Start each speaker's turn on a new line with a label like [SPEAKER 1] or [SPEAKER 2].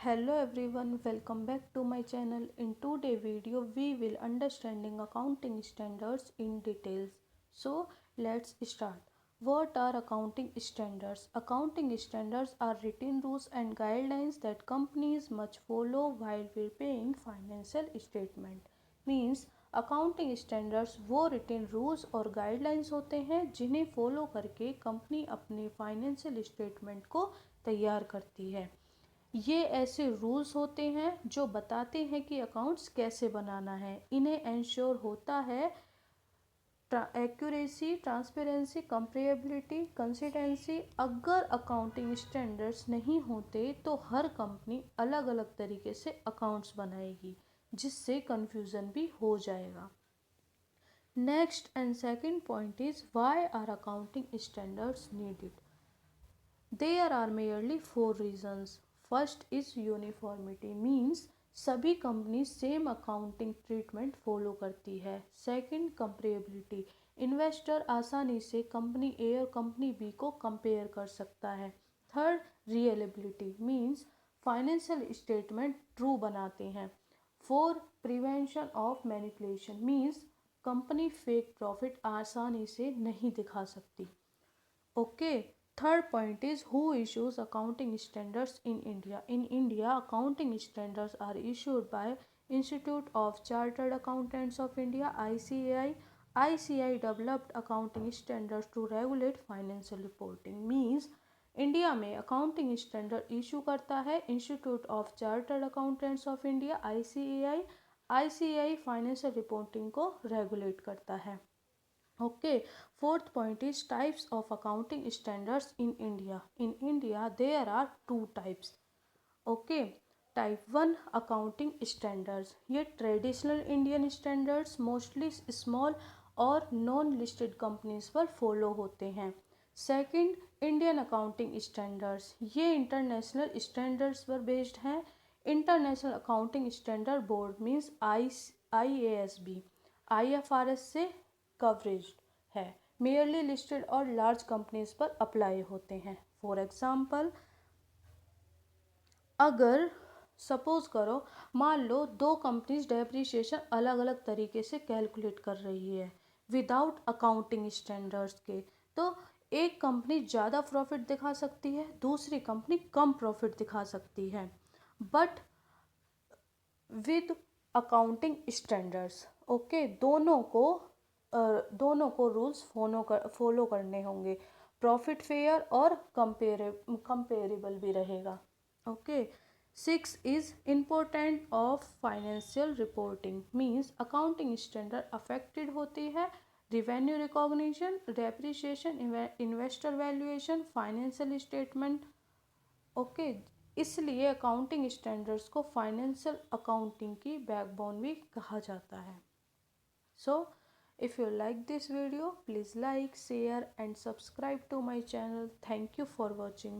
[SPEAKER 1] Hello everyone, welcome back to my channel. In today's video, we will understanding accounting standards in details. So let's start. What are accounting standards? Accounting standards are written rules and guidelines that companies must follow while preparing financial statement. Means accounting standards वो written rules और guidelines होते हैं जिन्हें follow करके company अपने financial statement को तैयार करती है। ये ऐसे रूल्स होते हैं जो बताते हैं कि अकाउंट्स कैसे बनाना है। इन्हें इंश्योर होता है एक्यूरेसी, ट्रांसपेरेंसी, कंपेरेबिलिटी, कंसिस्टेंसी। अगर अकाउंटिंग स्टैंडर्ड्स नहीं होते तो हर कंपनी अलग अलग तरीके से अकाउंट्स बनाएगी जिससे कंफ्यूजन भी हो जाएगा। Next and second point is why are accounting standards needed. There are merely four reasons. First is uniformity means सभी company same accounting treatment follow करती है। सेकंड कंपेरेबिलिटी, इन्वेस्टर आसानी से कंपनी ए और कंपनी बी को कंपेयर कर सकता है। Third reliability means financial statement true बनाते हैं। Four prevention of manipulation means company fake profit आसानी से नहीं दिखा सकती। Okay, third point is who issues accounting standards in India. In India, accounting standards are issued by Institute of Chartered Accountants of India (ICAI). ICAI developed accounting standards to regulate financial reporting. Means India में accounting standard issue करता है institute of chartered accountants of India ICAI। ICAI financial reporting को regulate करता है। Okay, fourth point is types of accounting standards in India. In India, there are two types. Okay, type 1 accounting standards. ये traditional Indian standards mostly small और non listed companies पर follow होते हैं। Second Indian accounting standards, ये international standards पर based हैं। International accounting standard board means IASB IFRS से coverage है। मेयरली लिस्टेड और लार्ज कंपनीज पर अप्लाई होते हैं। फॉर एग्जांपल, अगर सपोज करो मान लो दो कंपनीज डेप्रिसिएशन अलग अलग तरीके से कैलकुलेट कर रही है विदाउट अकाउंटिंग स्टैंडर्ड्स के, तो एक कंपनी ज़्यादा प्रॉफिट दिखा सकती है, दूसरी कंपनी कम प्रॉफिट दिखा सकती है, but with accounting standards. Okay, दोनों को रूल्स फॉलो करने होंगे। प्रॉफिट फेयर और कंपेरेबल भी रहेगा। Okay, 6 is important of financial reporting means accounting standard affected होती है revenue recognition, depreciation, investor valuation, financial statement. Okay, इसलिए अकाउंटिंग स्टैंडर्ड्स को फाइनेंशियल अकाउंटिंग की बैकबोन भी कहा जाता है। So, if you like this video, please like, share and subscribe to my channel. Thank you for watching.